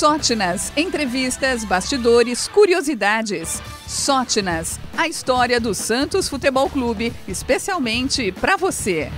Sótinas, entrevistas, bastidores, curiosidades. Sótinas, a história do Santos Futebol Clube, especialmente para você.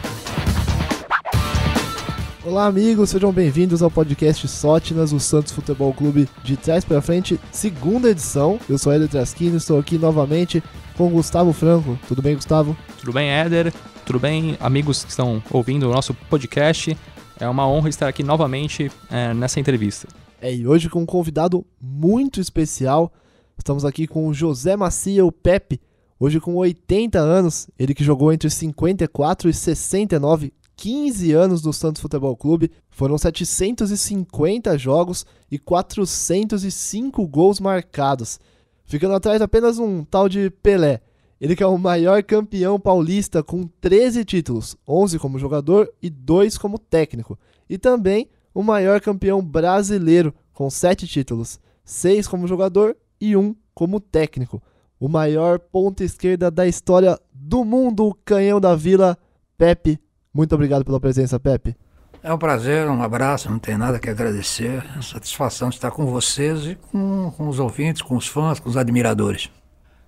Olá amigos, sejam bem-vindos ao podcast Sótinas, o Santos Futebol Clube de trás para frente, segunda edição. Eu sou Éder Traschini, estou aqui novamente com Gustavo Franco. Tudo bem, Gustavo? Tudo bem, Éder? Tudo bem, amigos que estão ouvindo o nosso podcast? É uma honra estar aqui novamente nessa entrevista. E hoje com um convidado muito especial. Estamos aqui com o José Macia, o Pepe, hoje com 80 anos, ele que jogou entre 54 e 69, 15 anos no Santos Futebol Clube, foram 750 jogos e 405 gols marcados, ficando atrás apenas um tal de Pelé. Ele que é o maior campeão paulista com 13 títulos, 11 como jogador e 2 como técnico, e também o maior campeão brasileiro com 7 títulos, 6 como jogador e 1 como técnico. O maior ponta esquerda da história do mundo, o canhão da Vila, Pepe. Muito obrigado pela presença, Pepe. É um prazer, um abraço, não tem nada que agradecer. É satisfação de estar com vocês e com os ouvintes, com os fãs, com os admiradores.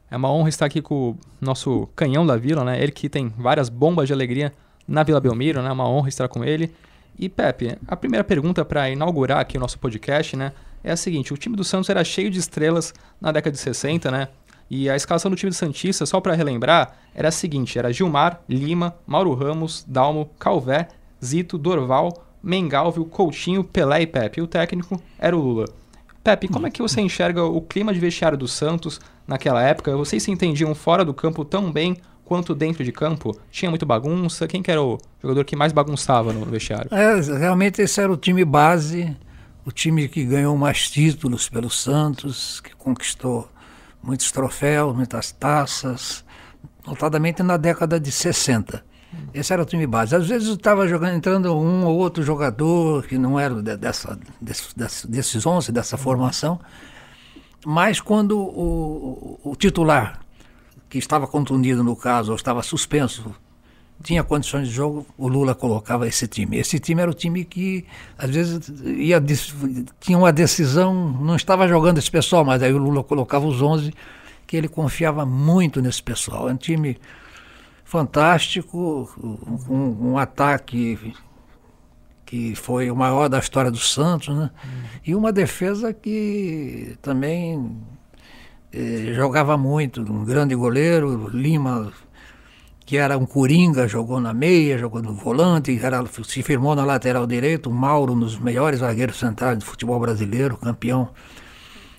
É uma honra estar aqui com o nosso canhão da Vila, né? Ele que tem várias bombas de alegria na Vila Belmiro, né? É uma honra estar com ele. E Pepe, a primeira pergunta para inaugurar aqui o nosso podcast, né? É a seguinte: o time do Santos era cheio de estrelas na década de 60, né? E a escalação do time do Santista, só para relembrar, era a seguinte: era Gilmar, Lima, Mauro Ramos, Dalmo, Calvé, Zito, Dorval, Mengalvio, Coutinho, Pelé e Pepe. E o técnico era o Lula. Pepe, como é que você enxerga o clima de vestiário do Santos naquela época? Vocês se entendiam fora do campo tão bem quanto dentro de campo? Tinha muita bagunça? Quem que era o jogador que mais bagunçava no vestiário? Realmente esse era o time base, o time que ganhou mais títulos pelo Santos, que conquistou muitos troféus, muitas taças, notadamente na década de 60. Esse era o time base. Às vezes estava entrando um ou outro jogador que não era desses 11, dessa formação, mas quando o titular, que estava contundido no caso, ou estava suspenso, tinha condições de jogo, o Lula colocava esse time. Esse time era o time que, às vezes, tinha uma decisão, não estava jogando esse pessoal, mas aí o Lula colocava os 11, que ele confiava muito nesse pessoal. É um time fantástico, um ataque que foi o maior da história do Santos, né? E uma defesa que também jogava muito, um grande goleiro, Lima, que era um coringa, jogou na meia, jogou no volante, se firmou na lateral direito, Mauro, um dos melhores zagueiros centrais do futebol brasileiro, campeão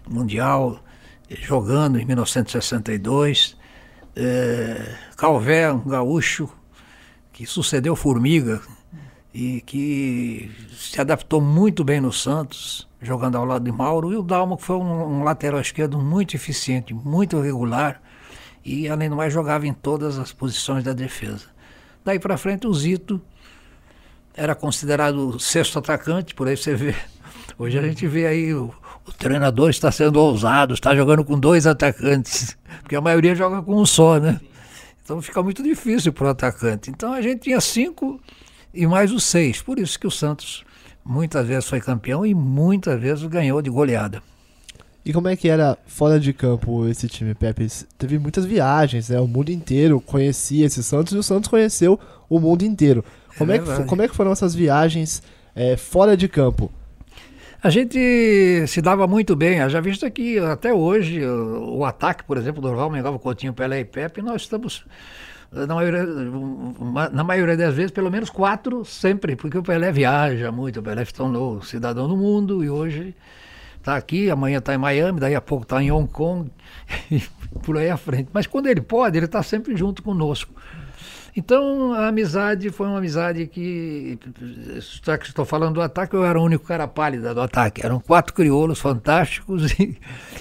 mundial, jogando em 1962, Calvé, um gaúcho que sucedeu Formiga e que se adaptou muito bem no Santos, jogando ao lado de Mauro, e o Dalmo, que foi um lateral esquerdo muito eficiente, muito regular, e além do mais jogava em todas as posições da defesa. Daí para frente o Zito era considerado o sexto atacante, por aí você vê. Hoje a gente vê aí o treinador está sendo ousado, está jogando com 2 atacantes, porque a maioria joga com um só, né? Então fica muito difícil para o atacante. Então a gente tinha 5 e mais os 6, por isso que o Santos muitas vezes foi campeão e muitas vezes ganhou de goleada. E como é que era fora de campo esse time, Pepe? Teve muitas viagens, né? O mundo inteiro conhecia esse Santos e o Santos conheceu o mundo inteiro. Como é que foram essas viagens fora de campo? A gente se dava muito bem, já visto que até hoje o ataque, por exemplo, do Dorval, Mengalvio, Coutinho, Pelé e Pepe, nós estamos, na maioria das vezes, pelo menos 4 sempre, porque o Pelé viaja muito, o Pelé se tornou cidadão do mundo e hoje está aqui, amanhã está em Miami, daí a pouco está em Hong Kong e por aí à frente. Mas quando ele pode, ele está sempre junto conosco. Então a amizade foi uma amizade que, já que estou falando do ataque, eu era o único cara pálido do ataque. Eram 4 crioulos fantásticos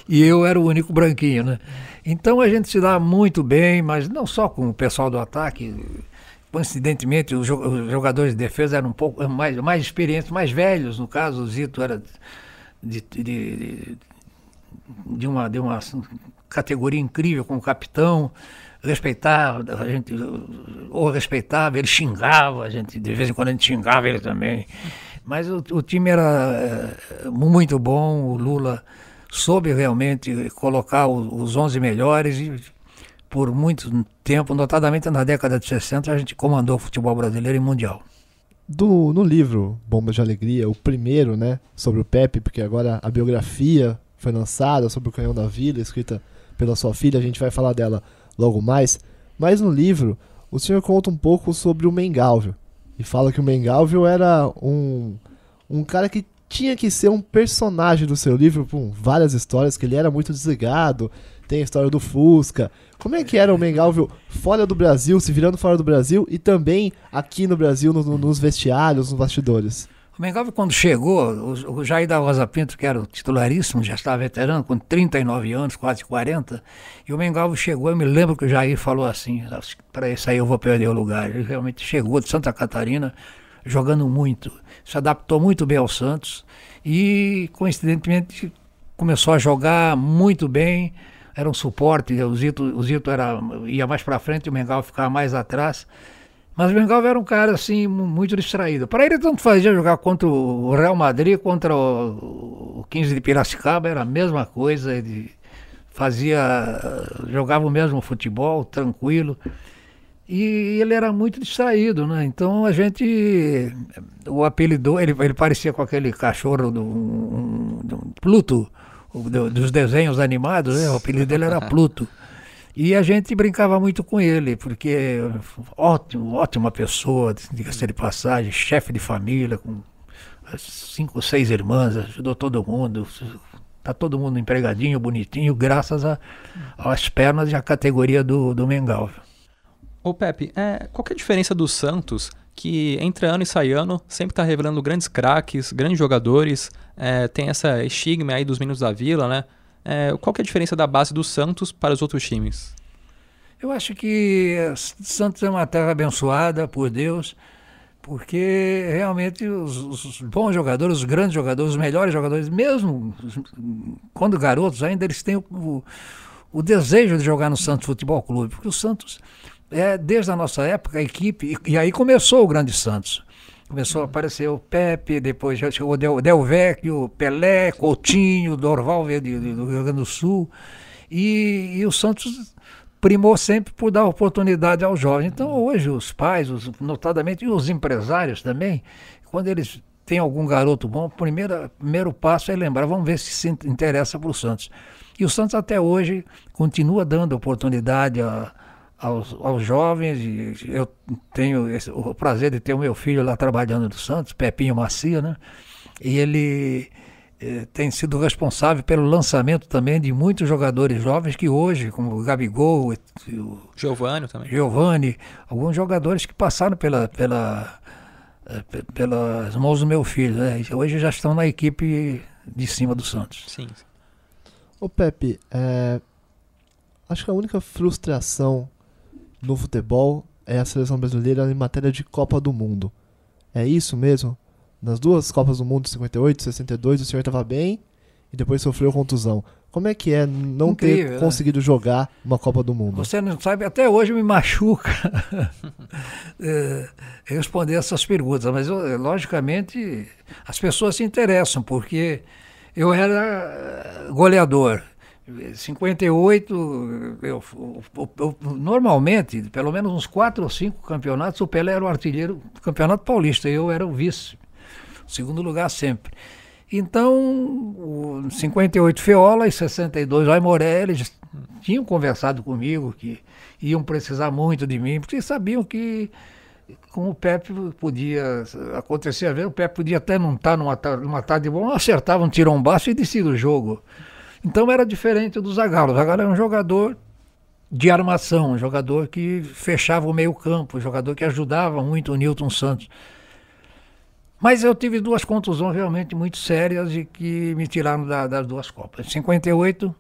e eu era o único branquinho, né? Então a gente se dá muito bem, mas não só com o pessoal do ataque. Coincidentemente, os jogadores de defesa eram um pouco mais experientes, mais velhos. No caso, o Zito era de uma categoria incrível como capitão. Respeitava, a gente ou respeitava, ele xingava, a gente, de vez em quando a gente xingava ele também. Mas o time era muito bom, o Lula soube realmente colocar os 11 melhores e por muito tempo, notadamente na década de 60, a gente comandou o futebol brasileiro e mundial. No livro Bombas de Alegria, o primeiro, né, sobre o Pepe, porque agora a biografia foi lançada sobre o Canhão da Vila, escrita pela sua filha, a gente vai falar dela logo mais, mas no livro o senhor conta um pouco sobre o Mengalvio, e fala que o Mengalvio era um cara que tinha que ser um personagem do seu livro, com várias histórias, que ele era muito desligado, tem a história do Fusca. Como é que era o Mengalvio fora do Brasil, se virando fora do Brasil, e também aqui no Brasil, nos vestiários, nos bastidores? O Mengalvio, quando chegou, o Jair da Rosa Pinto, que era o titularíssimo, já estava veterano, com 39 anos, quase 40, e o Mengalvio chegou, eu me lembro que o Jair falou assim, para isso aí eu vou perder o lugar. Ele realmente chegou de Santa Catarina, jogando muito, se adaptou muito bem ao Santos, e coincidentemente começou a jogar muito bem, era um suporte, o Zito ia mais para frente e o Mengalvio ficava mais atrás. Mas o Mengalvio era um cara assim, muito distraído. Para ele tanto fazia jogar contra o Real Madrid, contra o 15 de Piracicaba, era a mesma coisa, ele jogava o mesmo futebol, tranquilo. E ele era muito distraído, né? Então a gente o apelidou, ele parecia com aquele cachorro do Pluto, dos desenhos animados, né? O apelido dele era Pluto. E a gente brincava muito com ele, porque ótima pessoa, diga-se de passagem, chefe de família, com 5 ou 6 irmãs, ajudou todo mundo. Tá todo mundo empregadinho, bonitinho, graças às pernas e à categoria do Mengalvio. Ô Pepe, qual que é a diferença do Santos, que entre ano e sai ano sempre está revelando grandes craques, grandes jogadores, tem essa estigma aí dos meninos da Vila, né? Qual que é a diferença da base do Santos para os outros times? Eu acho que Santos é uma terra abençoada por Deus, porque realmente os bons jogadores, os grandes jogadores, os melhores jogadores, mesmo quando garotos ainda, eles têm o desejo de jogar no Santos Futebol Clube, porque o Santos desde a nossa época, a equipe, e aí começou o grande Santos. Começou a aparecer o Pepe, depois já chegou o Del Vecchio, Pelé, Coutinho, Dorval veio do Rio Grande do Sul. E o Santos primou sempre por dar oportunidade aos jovens. Então hoje os pais, notadamente e os empresários também, quando eles têm algum garoto bom, o primeiro passo é lembrar, vamos ver se interessa para o Santos. E o Santos até hoje continua dando oportunidade aos jovens, e eu tenho o prazer de ter o meu filho lá trabalhando no Santos, Pepinho Macia, né? E ele tem sido responsável pelo lançamento também de muitos jogadores jovens que hoje, como o Gabigol, o Giovani também. Giovani, alguns jogadores que passaram pelas mãos do meu filho, né? Hoje já estão na equipe de cima do Santos. Sim. Ô Pepe, acho que a única frustração no futebol é a seleção brasileira em matéria de Copa do Mundo. É isso mesmo? Nas duas Copas do Mundo, 58 e 62, o senhor estava bem e depois sofreu contusão. Como é que é não Incrível, ter conseguido jogar uma Copa do Mundo? Você não sabe, até hoje me machuca responder essas perguntas, mas logicamente as pessoas se interessam, porque eu era goleador. 58, eu normalmente, pelo menos uns 4 ou 5 campeonatos, o Pelé era o artilheiro do Campeonato Paulista, eu era o vice, segundo lugar sempre. Então, 58 Feola e 62 Aimoré, eles tinham conversado comigo que iam precisar muito de mim, porque sabiam que com o Pepe podia acontecer, às vezes o Pepe podia até não estar numa tarde boa, acertava um tirombaço e descia o jogo. Então era diferente do Zagallo. O Zagallo era um jogador de armação, um jogador que fechava o meio campo, um jogador que ajudava muito o Nilton Santos. Mas eu tive 2 contusões realmente muito sérias e que me tiraram das 2 Copas. Em 58,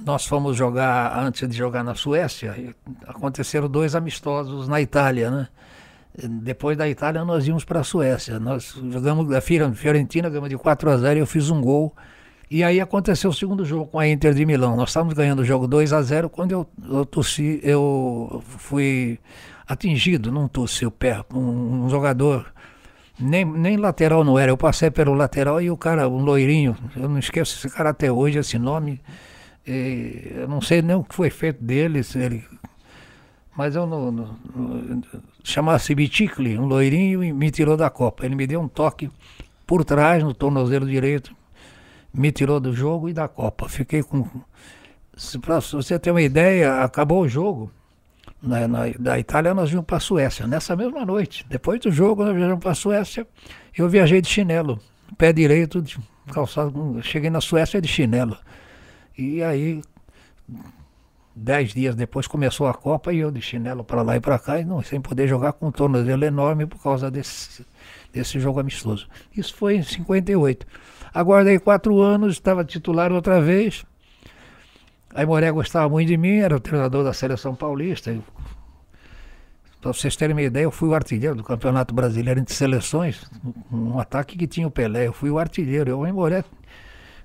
nós fomos jogar, antes de jogar na Suécia, aconteceram 2 amistosos na Itália, né? Depois da Itália nós íamos para a Suécia. Nós jogamos a Fiorentina, ganhamos de 4-0 e eu fiz um gol. E aí aconteceu o segundo jogo com a Inter de Milão. Nós estávamos ganhando o jogo 2-0, quando eu tossi, eu fui atingido, não tossi o pé, um jogador Nem lateral não era, eu passei pelo lateral e o cara, um loirinho, eu não esqueço esse cara até hoje, esse nome, eu não sei nem o que foi feito dele, mas eu chamasse Biticle, um loirinho, e me tirou da Copa. Ele me deu um toque por trás, no tornozelo direito, me tirou do jogo e da Copa. Fiquei com... Pra você ter uma ideia, acabou o jogo, da Itália nós vimos para a Suécia, nessa mesma noite. Depois do jogo nós viajamos para a Suécia, eu viajei de chinelo, pé direito, de calçado, cheguei na Suécia de chinelo. E aí, 10 dias depois começou a Copa e eu de chinelo para lá e para cá, e sem poder jogar com um tornozelo enorme por causa desse jogo amistoso. Isso foi em 58. Aguardei 4 anos, estava titular outra vez. Aimoré gostava muito de mim, era o treinador da Seleção Paulista. Para vocês terem uma ideia, eu fui o artilheiro do Campeonato Brasileiro entre seleções, um ataque que tinha o Pelé, eu fui o artilheiro. O Aimoré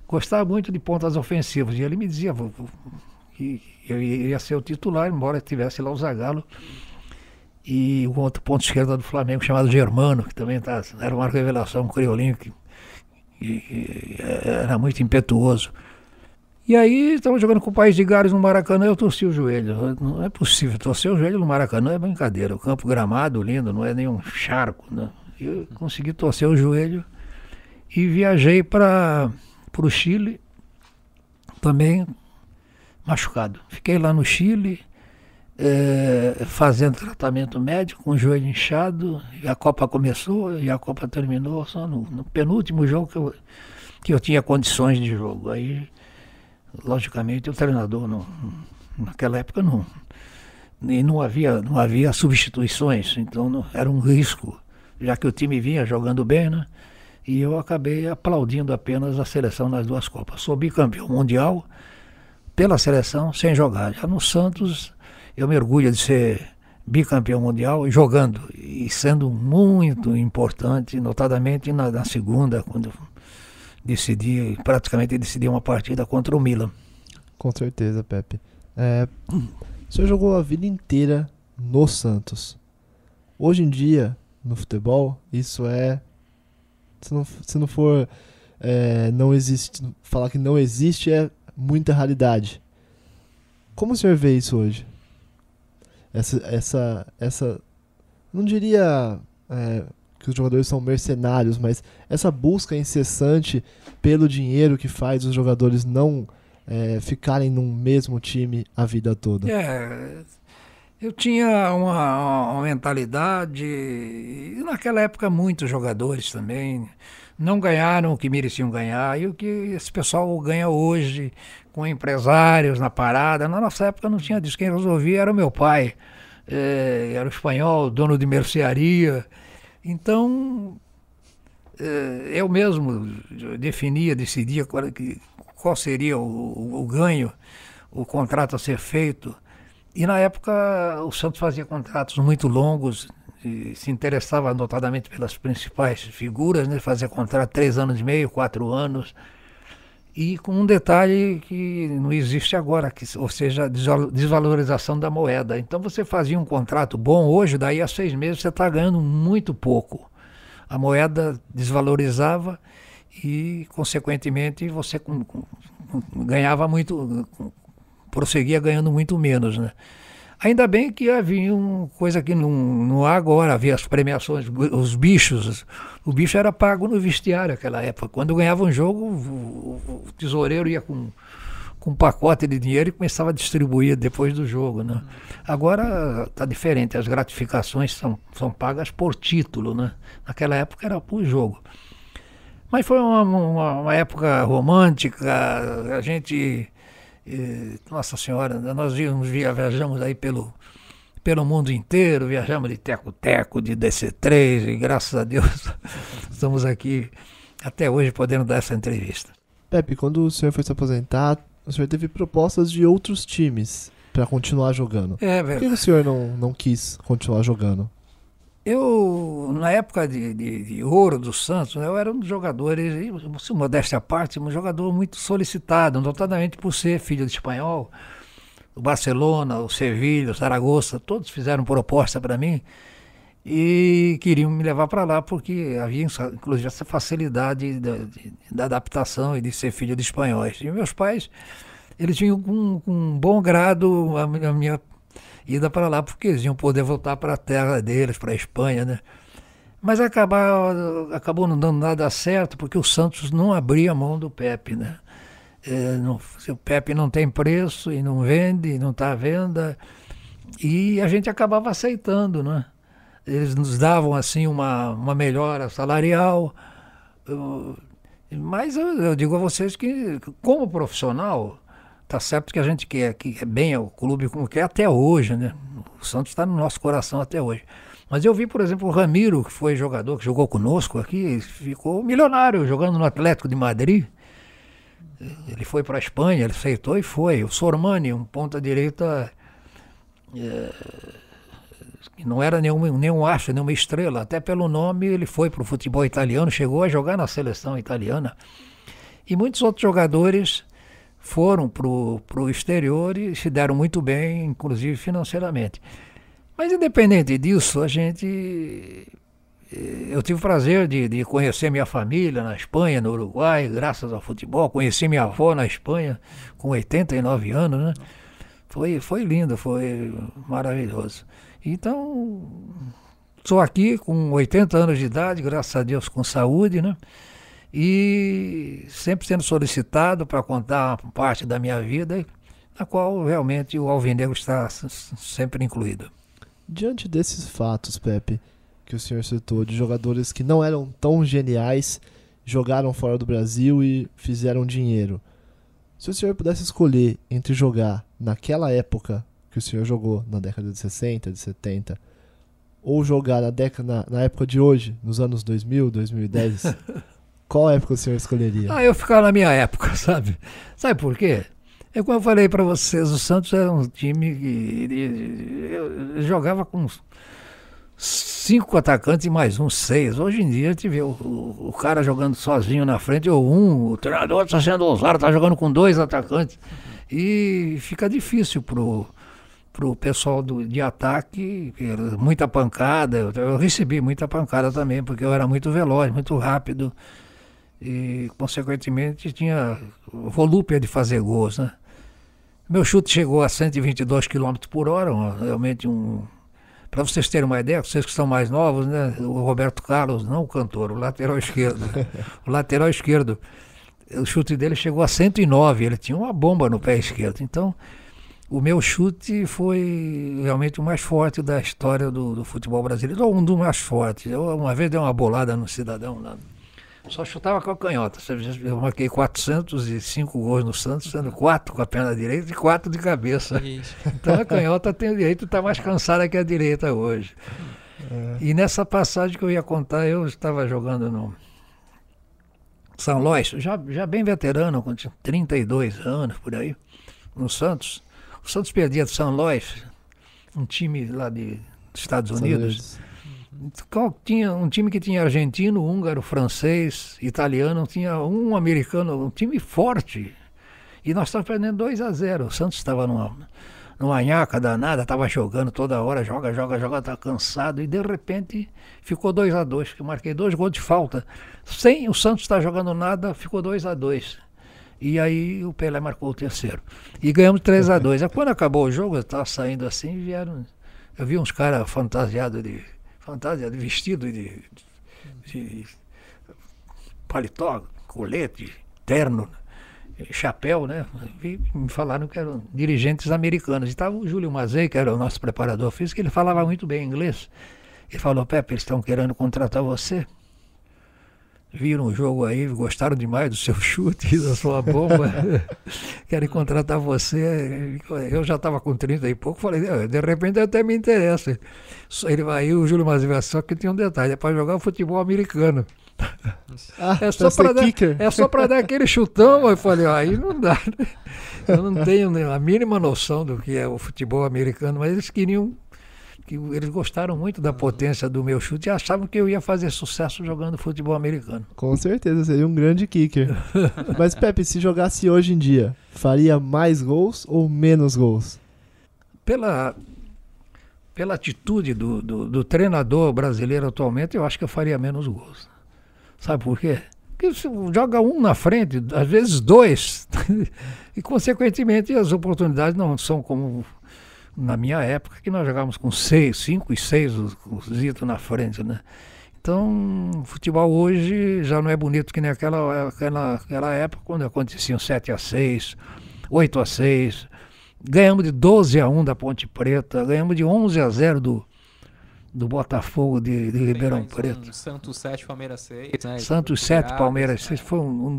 gostava muito de pontas ofensivas, e ele me dizia que eu ia ser o titular, embora tivesse lá o Zagallo e o outro ponto esquerdo do Flamengo, chamado Germano, que também era uma revelação, um criolinho que era muito impetuoso. E aí, estamos jogando com o País de Gales no Maracanã, eu torci o joelho. Não é possível, torcer o joelho no Maracanã é brincadeira. O campo gramado, lindo, não é nenhum charco, né? Eu consegui torcer o joelho e viajei para o Chile, também machucado. Fiquei lá no Chile, fazendo tratamento médico, com o joelho inchado, e a Copa começou, e a Copa terminou só no penúltimo jogo que eu tinha condições de jogo. Aí, logicamente, o treinador, naquela época, não havia substituições, então era um risco, já que o time vinha jogando bem, né? E eu acabei aplaudindo apenas a seleção nas 2 Copas. Sou bicampeão mundial pela seleção, sem jogar. Já no Santos, eu me orgulho de ser bicampeão mundial, jogando e sendo muito importante, notadamente na segunda, quando praticamente decidi uma partida contra o Milan. Com certeza, Pepe. O senhor jogou a vida inteira no Santos. Hoje em dia, no futebol, isso se não for não existe, falar que não existe é muita raridade. Como o senhor vê isso hoje? Essa não diria que os jogadores são mercenários, mas essa busca incessante pelo dinheiro que faz os jogadores não ficarem num mesmo time a vida toda. Eu tinha uma mentalidade, e naquela época muitos jogadores também não ganharam o que mereciam ganhar, e o que esse pessoal ganha hoje com empresários na parada. Na nossa época não tinha disso, quem resolvia era o meu pai, era o espanhol, dono de mercearia. Então, eu mesmo decidia qual seria o ganho, o contrato a ser feito. E na época o Santos fazia contratos muito longos, e se interessava notadamente pelas principais figuras, né? Fazia contrato 3 anos e meio, 4 anos. E com um detalhe que não existe agora, ou seja, a desvalorização da moeda. Então você fazia um contrato bom hoje, daí a 6 meses você está ganhando muito pouco. A moeda desvalorizava e, consequentemente, você ganhava muito, prosseguia ganhando muito menos, né? Ainda bem que havia uma coisa que não há agora, havia as premiações, os bichos. O bicho era pago no vestiário naquela época. Quando ganhava um jogo, o tesoureiro ia com um pacote de dinheiro e começava a distribuir depois do jogo, né? Agora está diferente, as gratificações são pagas por título, né? Naquela época era por jogo. Mas foi uma época romântica, a gente... Nossa Senhora, nós viajamos aí pelo mundo inteiro, viajamos de Teco-Teco, de DC3, e graças a Deus estamos aqui até hoje podendo dar essa entrevista. Pepe, quando o senhor foi se aposentar, o senhor teve propostas de outros times para continuar jogando. Por que o senhor não quis continuar jogando? Eu, na época de ouro do Santos, eu era um dos jogadores, se modéstia à parte, um jogador muito solicitado, notadamente por ser filho de espanhol. O Barcelona, o Sevilha, o Zaragoza, todos fizeram proposta para mim. e queriam me levar para lá porque havia inclusive essa facilidade da adaptação e de ser filho de espanhóis. E meus pais, eles tinham com um bom grado a minha ida para lá, porque eles iam poder voltar para a terra deles, para a Espanha, né? Mas acabou não dando nada certo, porque o Santos não abria a mão do Pepe, né? O Pepe não tem preço e não vende, não está à venda, e a gente acabava aceitando, né? Eles nos davam assim uma melhora salarial, mas eu digo a vocês que, como profissional, tá certo que a gente quer que é bem o clube como quer até hoje, né? O Santos está no nosso coração até hoje. Mas eu vi, por exemplo, o Ramiro, que foi jogador, que jogou conosco aqui, ficou milionário jogando no Atlético de Madrid. Ele foi para a Espanha, ele aceitou e foi. O Sormani, um ponta-direita, que não era nenhum astro, nenhuma estrela. Até pelo nome ele foi para o futebol italiano, chegou a jogar na seleção italiana. E muitos outros jogadores foram para o exterior e se deram muito bem, inclusive financeiramente. Mas independente disso, eu tive o prazer de conhecer minha família na Espanha, no Uruguai, graças ao futebol. Conheci minha avó na Espanha com 89 anos, né? Foi lindo, foi maravilhoso. Então, estou aqui com 80 anos de idade, graças a Deus com saúde, né? E sempre sendo solicitado para contar parte da minha vida, na qual realmente o Alvinegro está sempre incluído. Diante desses fatos, Pepe, que o senhor citou, de jogadores que não eram tão geniais, jogaram fora do Brasil e fizeram dinheiro, se o senhor pudesse escolher entre jogar naquela época que o senhor jogou, na década de 60, de 70, ou jogar na época de hoje, nos anos 2000, 2010, qual época o senhor escolheria? Eu ficava na minha época, sabe? Sabe por quê? É como eu falei para vocês, o Santos era um time que eu jogava com 5 atacantes e mais 6. Hoje em dia a gente vê o cara jogando sozinho na frente, ou o treinador está sendo ousado, está jogando com 2 atacantes. E fica difícil pro pessoal de ataque, muita pancada. Eu recebi muita pancada também, porque eu era muito veloz, muito rápido. E, consequentemente, tinha volúpia de fazer gols, né? Meu chute chegou a 122 km por hora, realmente Para vocês terem uma ideia, vocês que são mais novos, né? O Roberto Carlos, não o cantor, o lateral esquerdo. O lateral esquerdo, o chute dele chegou a 109, ele tinha uma bomba no pé esquerdo. Então, o meu chute foi realmente o mais forte da história do futebol brasileiro, ou um dos mais fortes. Eu uma vez dei uma bolada no Cidadão lá. Só chutava com a canhota. Eu marquei 405 gols no Santos, sendo 4 com a perna direita e 4 de cabeça. Isso. Então a canhota tem o direito de estar mais cansada que a direita hoje. E nessa passagem que eu ia contar, eu estava jogando no São Lois, já bem veterano, com 32 anos por aí, no Santos. O Santos perdia de São Lois, um time lá dos Estados Unidos. Tinha um time que tinha argentino, húngaro, francês, italiano, tinha um americano, um time forte. E nós estávamos perdendo 2-0. O Santos estava numa nhaca danada, estava jogando toda hora, joga, está cansado. E de repente ficou 2-2, que eu marquei 2 gols de falta. Sem o Santos estar jogando nada, ficou 2-2. E aí o Pelé marcou o terceiro. E ganhamos 3-2. Aí quando acabou o jogo, eu estava saindo assim, vieram. Eu vi uns caras fantasiados de vestido de paletó, colete, terno, chapéu, né? E me falaram que eram dirigentes americanos. E estava o Júlio Mazei, que era o nosso preparador físico, ele falava muito bem inglês. Ele falou: Pepe, eles estão querendo contratar você. Viram o jogo aí, gostaram demais do seu chute, da sua bomba, querem contratar você. Eu já estava com 30 e pouco, falei, de repente até me interessa. Aí o Júlio Mazei, só que tinha um detalhe, é para jogar o futebol americano. É só para dar aquele chutão. Eu falei, aí não dá. Eu não tenho a mínima noção do que é o futebol americano, mas eles queriam... Eles gostaram muito da potência do meu chute e achavam que eu ia fazer sucesso jogando futebol americano. Com certeza, seria um grande kicker. Mas, Pepe, se jogasse hoje em dia, faria mais gols ou menos gols? pela atitude do treinador brasileiro atualmente, eu acho que eu faria menos gols. Sabe por quê? Porque você joga um na frente, às vezes dois, e consequentemente as oportunidades não são como na minha época, que nós jogávamos com 5 e 6 os Zito na frente, né? Então, o futebol hoje já não é bonito que nem aquela época, quando aconteciam 7-6, 8-6. Ganhamos de 12-1 da Ponte Preta, ganhamos de 11-0 do Botafogo de Ribeirão Preto. Santos 7, Palmeiras 6. Né? Santos 7, Palmeiras 6. Foi um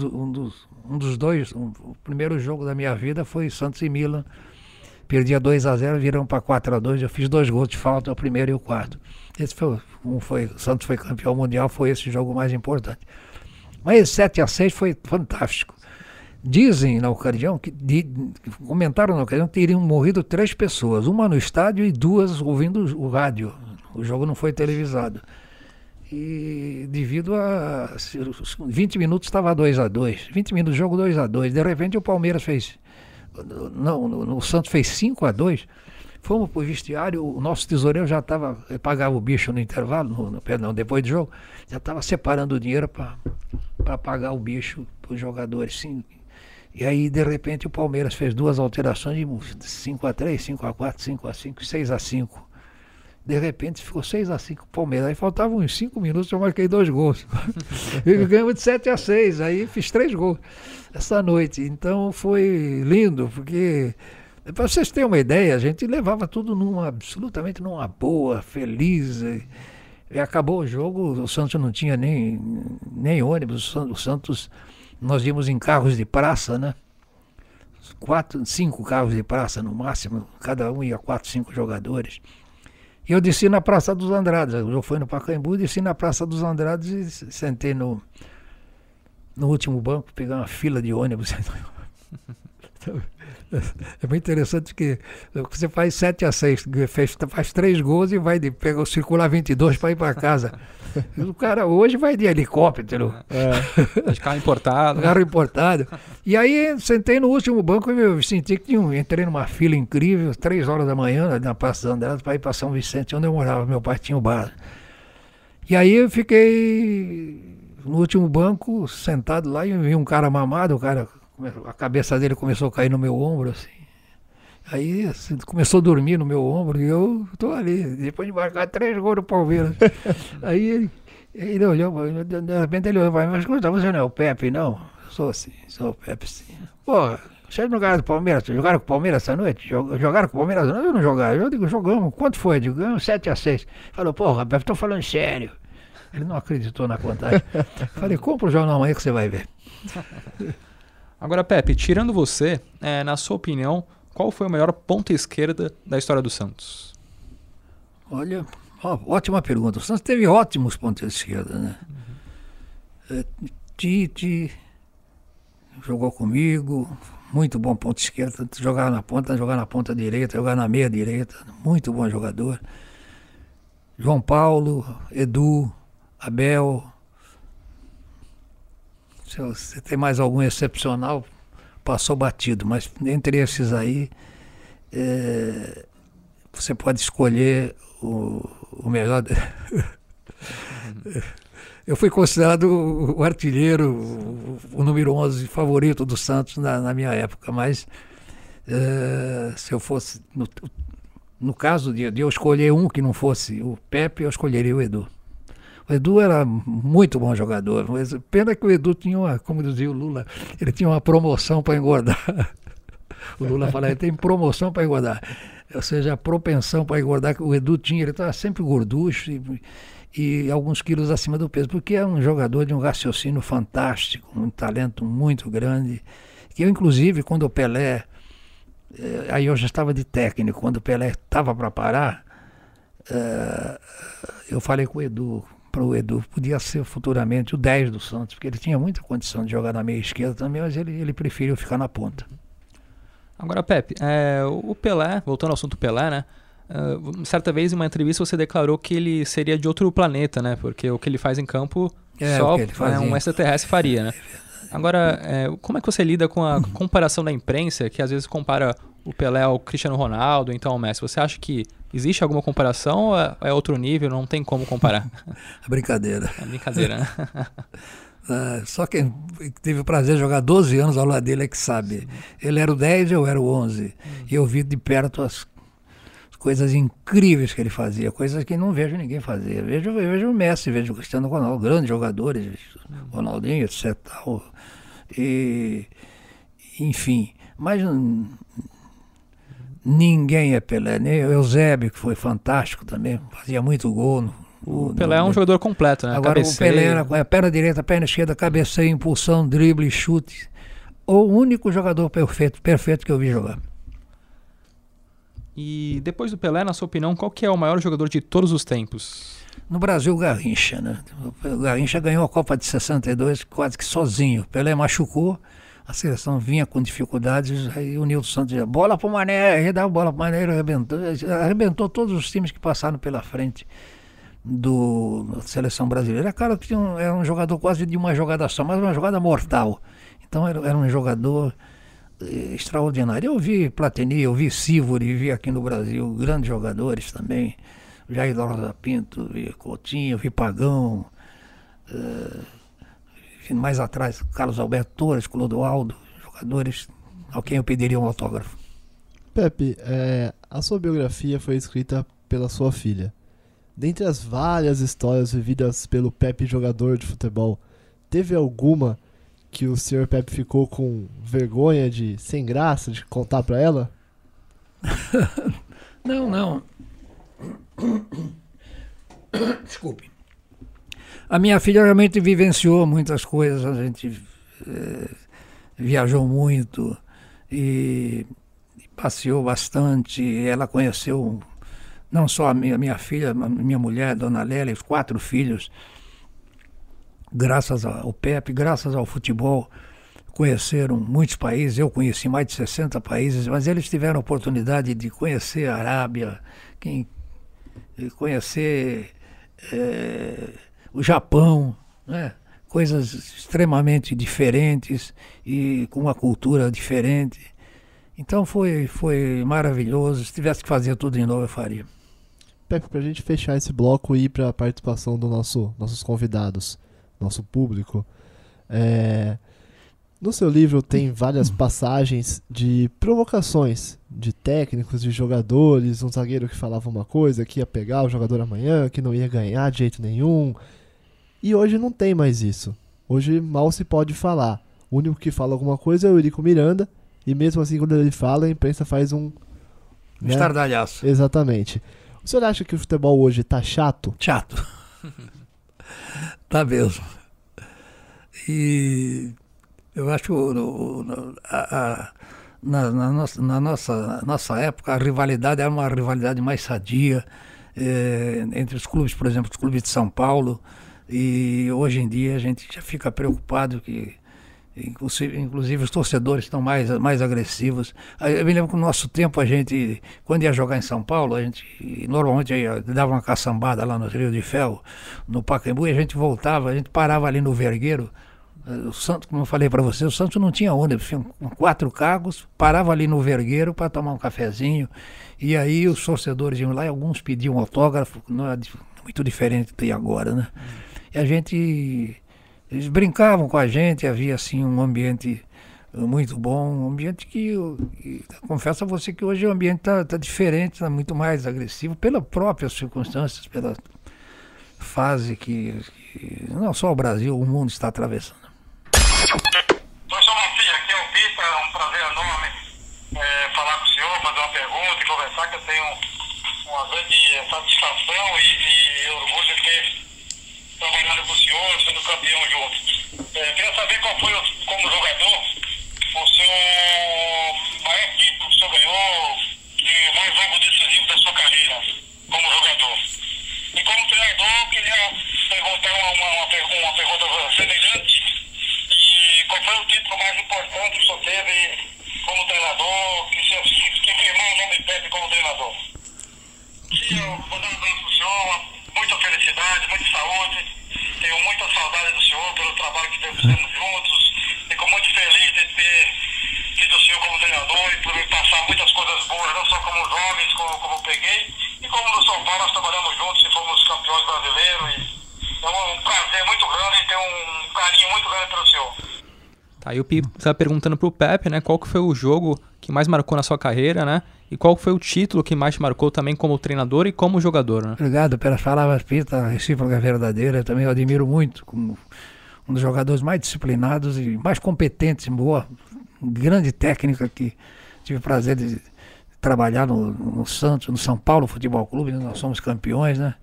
dos dois. O primeiro jogo da minha vida foi Santos e Milan. Perdia 2-0, viramos para 4-2. Eu fiz 2 gols de falta, o primeiro e o quarto. Esse foi, o Santos foi campeão mundial, foi esse o jogo mais importante. Mas esse 7-6 foi fantástico. Dizem na ocasião, comentaram na ocasião que teriam morrido 3 pessoas, uma no estádio e 2 ouvindo o rádio. O jogo não foi televisado. E devido a 20 minutos estava 2-2, 20 minutos de jogo 2-2. De repente o Palmeiras fez, o Santos fez 5-2. Fomos pro vestiário, o nosso tesoureiro já estava, pagava o bicho no intervalo, perdão, depois do jogo, já estava separando o dinheiro para pagar o bicho para os jogadores. Sim. E aí, de repente, o Palmeiras fez 2 alterações de 5-3, 5-4, 5-5, 6-5. De repente ficou 6-5 o Palmeiras. Aí faltavam uns 5 minutos, eu marquei 2 gols. E ganhamos de 7-6, aí fiz 3 gols essa noite. Então foi lindo, porque, para vocês terem uma ideia, a gente levava tudo absolutamente numa boa, feliz. E acabou o jogo, o Santos não tinha nem ônibus. O Santos, nós íamos em carros de praça, né? 4, 5 carros de praça no máximo, cada um ia 4, 5 jogadores. E eu desci na Praça dos Andrades, eu fui no Pacaembu, desci na Praça dos Andrades e sentei no último banco, pegar uma fila de ônibus. É muito interessante que você faz 7-6, faz 3 gols e pega o circular 22 para ir para casa. O cara hoje vai de helicóptero. De carro importado. Carro importado. E aí sentei no último banco e eu senti que entrei numa fila incrível, 3 horas da manhã, na Praça dos Andrades, para ir para São Vicente, onde eu morava. Meu pai tinha o bar. E aí eu fiquei no último banco, sentado lá, e vi um cara mamado, a cabeça dele começou a cair no meu ombro, assim. Aí assim, começou a dormir no meu ombro e eu tô ali, depois de marcar 3 gols do Palmeiras. Aí ele olhou, de repente ele olhou, mas escuta, você não é o Pepe, não? Sou o Pepe, sim. Pô, vocês não jogaram com o Palmeiras? Jogaram com o Palmeiras essa noite? Jogaram com o Palmeiras? Não, eu não jogaram. Eu digo, jogamos. Quanto foi? Eu digo, ganhamos 7-6. Falou, porra, Pepe, tô falando sério. Ele não acreditou na contagem. Falei, compra o jornal amanhã que você vai ver. Agora, Pepe, tirando você, na sua opinião, qual foi o melhor ponta esquerda da história do Santos? Olha, ótima pergunta. O Santos teve ótimos pontas esquerda, né? Tite jogou comigo, muito bom ponta esquerda, jogar na ponta direita, jogar na meia direita, muito bom jogador. João Paulo, Edu, Abel. Se você tem mais algum excepcional, passou batido, mas entre esses aí, você pode escolher o melhor. Eu fui considerado o artilheiro, o número 11 favorito do Santos na minha época, mas se eu fosse, no caso de eu escolher um que não fosse o Pepe, eu escolheria o Edu. O Edu era muito bom jogador, mas pena que o Edu tinha como dizia o Lula, ele tinha uma promoção para engordar. O Lula fala, ele tem promoção para engordar. Ou seja, a propensão para engordar que o Edu tinha, ele estava sempre gorducho e alguns quilos acima do peso, porque é um jogador de um raciocínio fantástico, um talento muito grande. Que eu, inclusive, quando o Pelé, aí eu já estava de técnico, quando o Pelé estava para parar, eu falei com o Edu, para o Edu, podia ser futuramente o 10 do Santos, porque ele tinha muita condição de jogar na meia esquerda também, mas ele preferiu ficar na ponta. Agora, Pepe, o Pelé, voltando ao assunto Pelé, né? Certa vez em uma entrevista você declarou que ele seria de outro planeta, né? Porque o que ele faz em campo só um extraterrestre faria, né? Agora, como é que você lida com a comparação da imprensa, que às vezes compara o Pelé ao Cristiano Ronaldo, então ao Messi. Você acha que existe alguma comparação ou é outro nível, não tem como comparar? Brincadeira. É brincadeira, né? Só quem teve o prazer de jogar 12 anos ao lado dele é que sabe. Ele era o 10 e eu era o 11. E eu vi de perto as coisas incríveis que ele fazia, coisas que não vejo ninguém fazer. Vejo o Messi, vejo o Cristiano Ronaldo, grandes jogadores, Ronaldinho, etc. E, enfim, mas ninguém é Pelé, nem o Eusébio, que foi fantástico também, fazia muito gol. O Pelé é um jogador completo, né? Agora o Pelé era com a perna direita, perna esquerda, cabeceio, impulsão, drible, chute. O único jogador perfeito que eu vi jogar. E depois do Pelé, na sua opinião, qual que é o maior jogador de todos os tempos? No Brasil, o Garrincha, né? O Garrincha ganhou a Copa de 62 quase que sozinho. Pelé machucou, a seleção vinha com dificuldades, aí o Nilton Santos dizia, bola pro Mané, aí dava bola pro Mané, arrebentou todos os times que passaram pela frente da seleção brasileira. Cara, era um jogador quase de uma jogada só, mas uma jogada mortal. Então era um jogador extraordinário. Eu vi Platini, eu vi Sivori, vi aqui no Brasil grandes jogadores também. Jair Rosa Pinto, vi Coutinho, vi Pagão, mais atrás Carlos Alberto Torres, Clodoaldo, jogadores a quem eu pediria um autógrafo. Pepe, a sua biografia foi escrita pela sua filha. Dentre as várias histórias vividas pelo Pepe jogador de futebol, teve alguma que o senhor Pepe ficou com vergonha sem graça de contar para ela? Não. Desculpe. A minha filha realmente vivenciou muitas coisas, a gente viajou muito e passeou bastante. Ela conheceu não só a minha filha, a minha mulher, Dona Lélia, os 4 filhos, graças ao Pepe, graças ao futebol, conheceram muitos países. Eu conheci mais de 60 países, mas eles tiveram a oportunidade de conhecer a Arábia, conhecer o Japão, né? Coisas extremamente diferentes e com uma cultura diferente. Então foi maravilhoso. Se tivesse que fazer tudo de novo, eu faria. Pepe, para a gente fechar esse bloco e ir para a participação dos nossos convidados, nosso público, no seu livro tem várias passagens de provocações de técnicos, de jogadores, um zagueiro que falava uma coisa, que ia pegar o jogador amanhã, que não ia ganhar de jeito nenhum. E hoje não tem mais isso. Hoje mal se pode falar. O único que fala alguma coisa é o Eurico Miranda, e mesmo assim quando ele fala, a imprensa faz um estardalhaço. Exatamente. O senhor acha que o futebol hoje tá chato? Chato. Tá mesmo. E eu acho que na nossa época a rivalidade era uma rivalidade mais sadia entre os clubes, por exemplo, os clubes de São Paulo, e hoje em dia a gente já fica preocupado que inclusive os torcedores estão mais agressivos. Eu me lembro que no nosso tempo a gente, quando ia jogar em São Paulo, a gente normalmente dava uma caçambada lá no Rio de Ferro, no Pacaembu, e a gente voltava, a gente parava ali no Vergueiro. O Santos, como eu falei para você, o Santos não tinha ônibus, tinha 4 carros, parava ali no Vergueiro para tomar um cafezinho, e aí os torcedores iam lá e alguns pediam autógrafo, não é muito diferente do que tem agora, né? E eles brincavam com a gente, havia assim um ambiente muito bom, um ambiente que confesso a você que hoje o ambiente está diferente, está muito mais agressivo, pelas próprias circunstâncias, pela fase que não só o Brasil, o mundo está atravessando. Professor Mafia, aqui é o Pita, é um prazer enorme falar com o senhor, fazer uma pergunta e conversar, que eu tenho uma grande satisfação e orgulho de ter trabalhado com o senhor, sendo campeão junto. Queria saber qual foi, como jogador, o seu maior título que o senhor ganhou e o mais longo decisivo da sua carreira como jogador. E como treinador, queria perguntar uma pergunta semelhante. E qual foi o título mais importante que o senhor teve como treinador, que firmou o nome Pepe como treinador? E eu vou dar um abraço pro senhor, muita felicidade, muita saúde. Tenho muita saudade do senhor pelo trabalho que fizemos juntos. Fico muito feliz de ter tido o senhor como treinador e por me passar muitas coisas futebol nós trabalhamos juntos e fomos campeões brasileiros. E é um prazer muito grande e ter um carinho muito grande pelo senhor. Tá, e o Pi está perguntando pro Pepe, né, qual que foi o jogo que mais marcou na sua carreira, né? E qual foi o título que mais te marcou também como treinador e como jogador, né? Obrigado pelas palavras, Pita, a recíproca é verdadeira. Também eu admiro muito, como um dos jogadores mais disciplinados e mais competentes, boa, grande técnica que tive o prazer de trabalhar no Santos, no São Paulo Futebol Clube, nós somos campeões, né?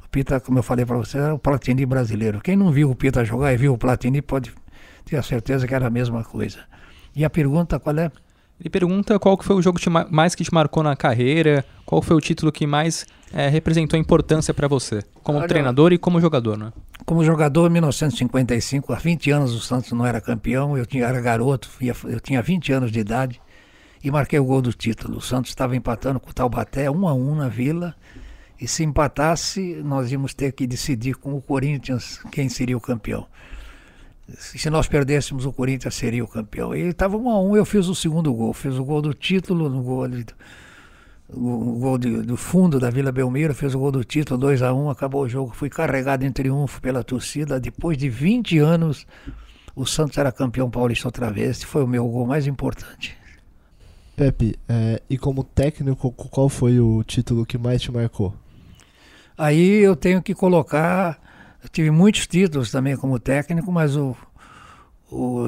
O Pita, como eu falei para você, é o Platini brasileiro. Quem não viu o Pita jogar e viu o Platini pode ter a certeza que era a mesma coisa. E a pergunta qual é? Ele pergunta qual que foi o jogo mais que te marcou na carreira, qual foi o título que mais representou importância para você, como treinador e como jogador, né? Como jogador, em 1955, há 20 anos o Santos não era campeão, era garoto, eu tinha 20 anos de idade e marquei o gol do título. O Santos estava empatando com o Taubaté, 1-1 na Vila, e se empatasse, nós íamos ter que decidir com o Corinthians quem seria o campeão. Se nós perdêssemos, o Corinthians seria o campeão. E estava 1-1, eu fiz o segundo gol. Fiz o gol do título, o gol do fundo da Vila Belmiro, fiz o gol do título, 2-1, acabou o jogo. Fui carregado em triunfo pela torcida. Depois de 20 anos, o Santos era campeão paulista outra vez. Esse foi o meu gol mais importante. Pepe, e como técnico, qual foi o título que mais te marcou? Aí eu tenho que colocar... Eu tive muitos títulos também como técnico, mas o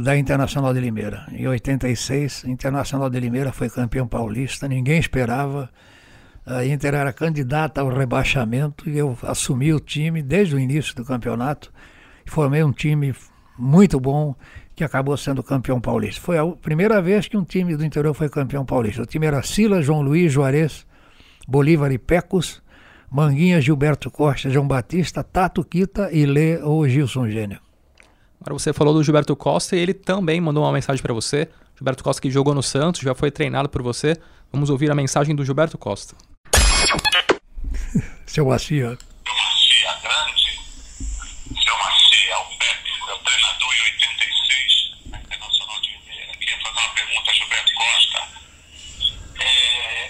da Internacional de Limeira. Em 86, Internacional de Limeira foi campeão paulista, ninguém esperava. A Inter era candidata ao rebaixamento e eu assumi o time desde o início do campeonato. Formei um time muito bom que acabou sendo campeão paulista. Foi a primeira vez que um time do interior foi campeão paulista. O time era Silas, João Luiz, Juarez, Bolívar e Pecos, Manguinha, Gilberto Costa, João Batista, Tato Quita e Lê ou Gilson Gênio. Agora você falou do Gilberto Costa e ele também mandou uma mensagem para você. Gilberto Costa que jogou no Santos, já foi treinado por você. Vamos ouvir a mensagem do Gilberto Costa. Seu Macia. Seu Macia, grande. Seu Macia, o Pepe, meu treinador em 86, na Internacional de Limeira. Queria fazer uma pergunta a Gilberto Costa.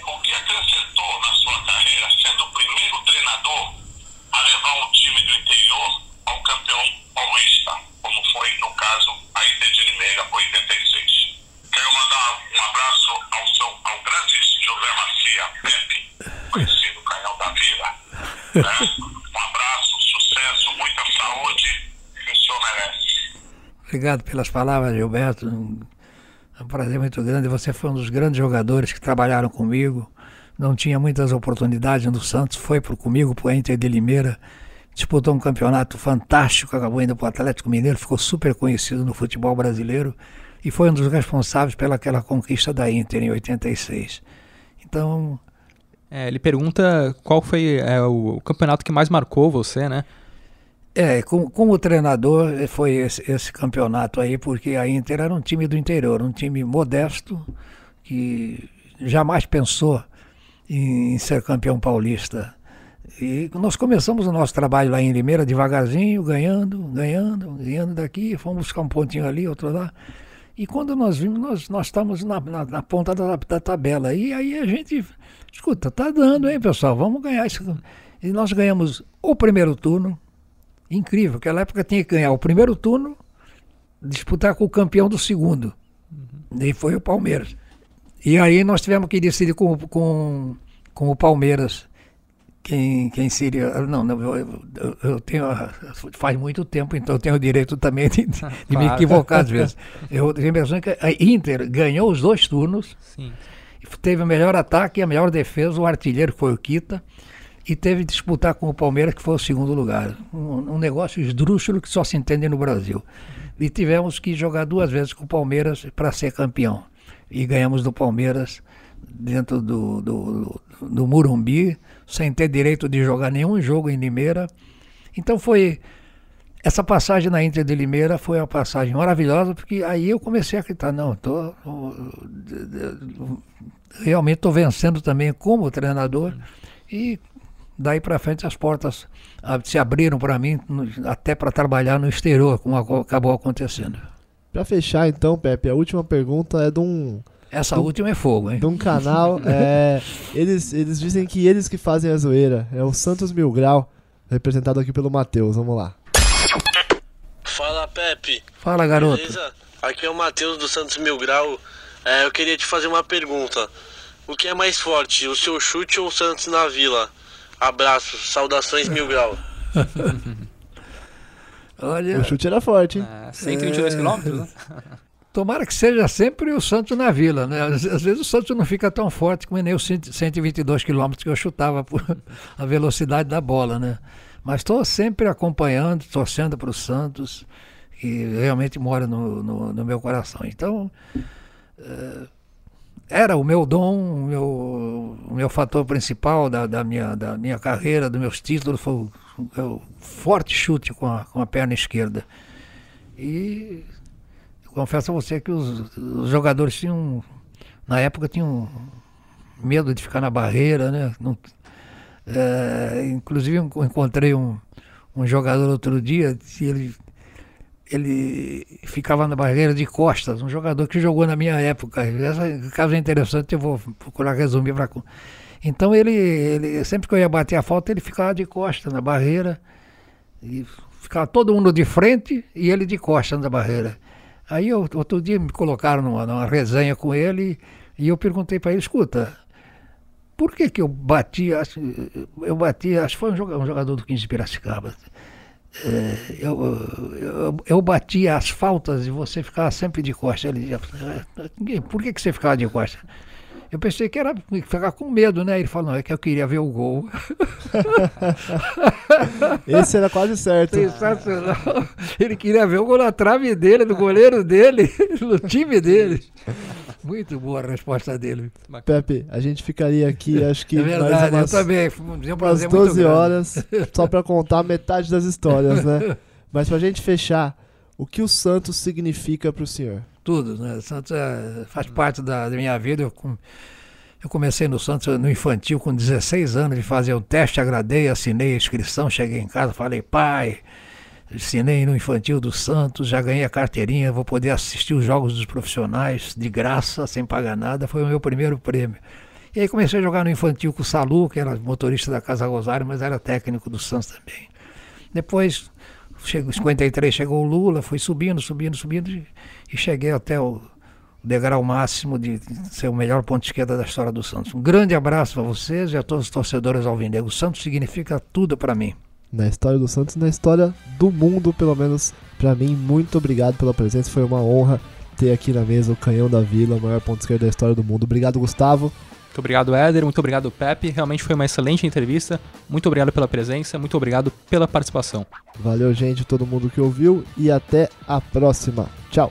O que acrescentou na sua carreira sendo o primeiro treinador a levar um time do interior ao campeão paulista, como foi no caso a Inter de Limeira, 86? Quero mandar um abraço ao grande José Macia, Pepe, conhecido Canhão da Vila. Né? Um abraço, sucesso, muita saúde que o senhor merece. Obrigado pelas palavras, Gilberto. É um prazer muito grande. Você foi um dos grandes jogadores que trabalharam comigo. Não tinha muitas oportunidades no Santos. Foi comigo para o Inter de Limeira. Disputou um campeonato fantástico. Acabou indo para o Atlético Mineiro. Ficou super conhecido no futebol brasileiro. E foi um dos responsáveis pelaquela conquista da Inter em 86. Então... ele pergunta qual foi o campeonato que mais marcou você, né? Como treinador foi esse campeonato aí, porque a Inter era um time do interior, um time modesto, que jamais pensou em ser campeão paulista. E nós começamos o nosso trabalho lá em Limeira, devagarzinho, ganhando daqui, fomos buscar um pontinho ali, outro lá. E quando nós vimos, nós estávamos na ponta da tabela. E aí a gente, escuta, tá dando, hein, pessoal, vamos ganhar isso. E nós ganhamos o primeiro turno. Incrível, naquela época tinha que ganhar o primeiro turno, disputar com o campeão do segundo. E foi o Palmeiras. E aí nós tivemos que decidir com o Palmeiras quem seria. Não, eu tenho. Faz muito tempo, então eu tenho o direito também de me equivocar às vezes. Eu tenho a impressão que a Inter ganhou os dois turnos. Sim. Teve o melhor ataque e a melhor defesa, o artilheiro foi o Quita. E teve que disputar com o Palmeiras, que foi o segundo lugar. Um negócio esdrúxulo que só se entende no Brasil. E tivemos que jogar 2 vezes com o Palmeiras para ser campeão. E ganhamos do Palmeiras dentro do Morumbi, sem ter direito de jogar nenhum jogo em Limeira. Então essa passagem na Inter de Limeira foi uma passagem maravilhosa, porque aí eu comecei a acreditar, realmente estou vencendo também como treinador. E daí para frente as portas se abriram para mim, até para trabalhar no exterior, como acabou acontecendo. Para fechar então, Pepe, a última pergunta é de um Essa última é fogo, hein? de um canal. Eles dizem que eles que fazem a zoeira. É o Santos Mil Grau, representado aqui pelo Matheus. Vamos lá. Fala, Pepe. Fala, garoto. Beleza? Aqui é o Matheus do Santos Mil Grau. Eu queria te fazer uma pergunta. O que é mais forte, o seu chute ou o Santos na Vila? Abraços, saudações Mil Grau. Olha, O chute era forte, hein? 122 quilômetros, né? tomara que seja sempre o Santos na Vila, né? Às vezes o Santos não fica tão forte como nem os 122 quilômetros que eu chutava por a velocidade da bola, né? Mas estou sempre acompanhando, torcendo para o Santos, que realmente mora no meu coração. Então, era o meu dom, o meu fator principal da minha carreira, dos meus títulos, foi o forte chute com a perna esquerda. E confesso a você que os jogadores na época tinham medo de ficar na barreira, né? Inclusive eu encontrei um jogador outro dia, ele ficava na barreira de costas, um jogador que jogou na minha época. Esse caso é interessante, eu vou procurar resumir para. Então ele sempre que eu ia bater a falta, ele ficava de costas na barreira, e ficava todo mundo de frente e ele de costas na barreira. Aí outro dia me colocaram numa resenha com ele e eu perguntei para ele: escuta, por que eu bati, acho que foi um jogador do 15 de Piracicaba, eu batia as faltas e você ficava sempre de costas. Ele dizia: por que você ficava de costas? Eu pensei que era ficar com medo, né? Ele falou: não, é que eu queria ver o gol. Esse era quase certo. Sensacional. Ele queria ver o gol na trave dele, do goleiro dele, no time dele. Muito boa a resposta dele. Pepe, a gente ficaria aqui, acho que É verdade, mais eu também. umas 12 horas só para contar metade das histórias, né? Mas pra gente fechar, o que o Santos significa pro senhor? Tudo, né? O Santos faz parte da minha vida. Eu comecei no Santos no infantil com 16 anos de fazer o teste, agradei, assinei a inscrição, cheguei em casa, falei: pai, assinei no infantil do Santos, já ganhei a carteirinha, vou poder assistir os jogos dos profissionais de graça, sem pagar nada. Foi o meu primeiro prêmio. E aí comecei a jogar no infantil com o Salu, que era motorista da Casa Rosário, mas era técnico do Santos também. Depois, em 53, chegou o Lula, fui subindo e cheguei até o degrau máximo de ser o melhor ponto de esquerda da história do Santos. Um grande abraço para vocês e a todos os torcedores alvinegros. O Santos significa tudo para mim. Na história do Santos, na história do mundo, pelo menos para mim. Muito obrigado pela presença, foi uma honra ter aqui na mesa o Canhão da Vila, o maior ponto esquerdo da história do mundo. Obrigado, Gustavo. Muito obrigado, Éder. Muito obrigado, Pepe. Realmente foi uma excelente entrevista. Muito obrigado pela presença. Muito obrigado pela participação. Valeu, gente, todo mundo que ouviu. E até a próxima. Tchau.